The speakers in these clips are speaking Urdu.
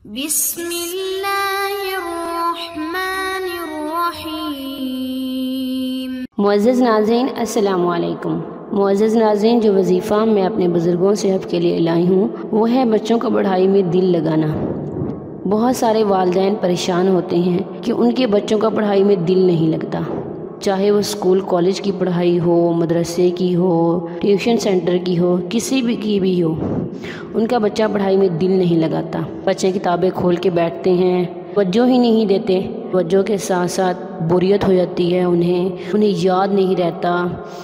بسم اللہ الرحمن الرحیم۔ معزز ناظرین السلام علیکم۔ معزز ناظرین، جو وظیفہ میں اپنے بزرگوں سے آپ کے لیے لائی ہوں وہ ہے بچوں کو پڑھائی میں دل لگانا۔ بہت سارے والدین پریشان ہوتے ہیں کہ ان کے بچوں کا پڑھائی میں دل نہیں لگتا، چاہے وہ اسکول کالج کی پڑھائی ہو، مدرسے کی ہو، ٹیوشن سینٹر کی ہو، کسی بھی کی بھی ہو، ان کا بچہ پڑھائی میں دل نہیں لگاتا۔ بچے کتابیں کھول کے بیٹھتے ہیں، توجہ ہی نہیں دیتے، توجہ کے ساتھ ساتھ بوریت ہو جاتی ہے، انہیں یاد نہیں رہتا،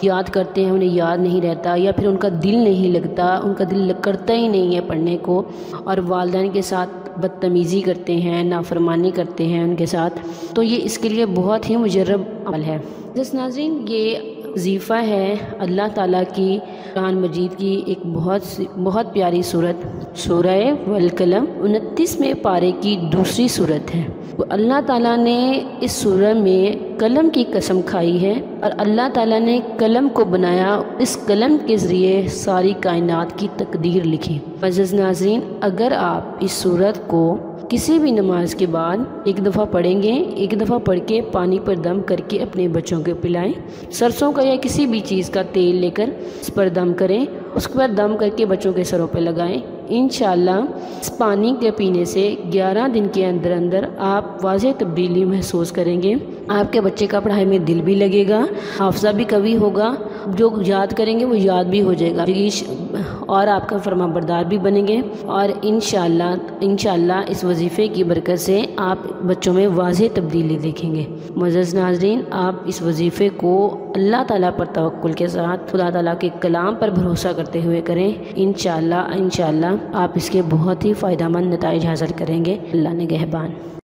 یاد کرتے ہیں انہیں یاد نہیں رہتا، یا پھر ان کا دل نہیں لگتا، ان کا دل کرتا ہی نہیں ہے پڑھنے کو، اور والدین کے ساتھ بدتمیزی کرتے ہیں، نافرمانی کرتے ہیں ان کے ساتھ۔ تو یہ اس کے لیے بہت ہی مجرب عمل ہے۔ جس ناظرین، یہ وظیفہ ہے اللہ تعالیٰ کی قرآن مجید کی ایک بہت پیاری صورت، سورہ والقلم 29ویں پارے کی دوسری صورت ہے۔ اللہ تعالیٰ نے اس سورہ میں قلم کی قسم کھائی ہے، اور اللہ تعالیٰ نے قلم کو بنایا، اس قلم کے ذریعے ساری کائنات کی تقدیر لکھی۔ معزز ناظرین، اگر آپ اس سورت کو کسی بھی نماز کے بعد ایک دفعہ پڑھیں گے، ایک دفعہ پڑھ کے پانی پر دم کر کے اپنے بچوں کو پلائیں، سرسوں کا یا کسی بھی چیز کا تیل لے کر اس پر دم کریں، اس پر دم کر کے بچوں کے سروں پہ لگائیں، انشاءاللہ اس پانی کے پینے سے 11 دن کے اندر اندر آپ واضح تبدیلی محسوس کریں گے۔ آپ کے بچے کا پڑھائی میں دل بھی لگے گا، حافظہ بھی قوی ہوگا، جو یاد کریں گے وہ یاد بھی ہو جائے گا، اور آپ کا فرما بردار بھی بنیں گے، اور انشاءاللہ اس وظیفے کی برکت سے آپ بچوں میں واضح تبدیلی دیکھیں گے۔ معزز ناظرین، آپ اس وظیفے کو اللہ تعالیٰ پر توکل کے ساتھ، خدا تعالیٰ کے کلام پر بھروسہ کرتے ہوئے کریں، انشاءاللہ آپ اس کے بہت ہی فائدہ مند نتائج حاصل کریں گے۔ اللہ نگہبان۔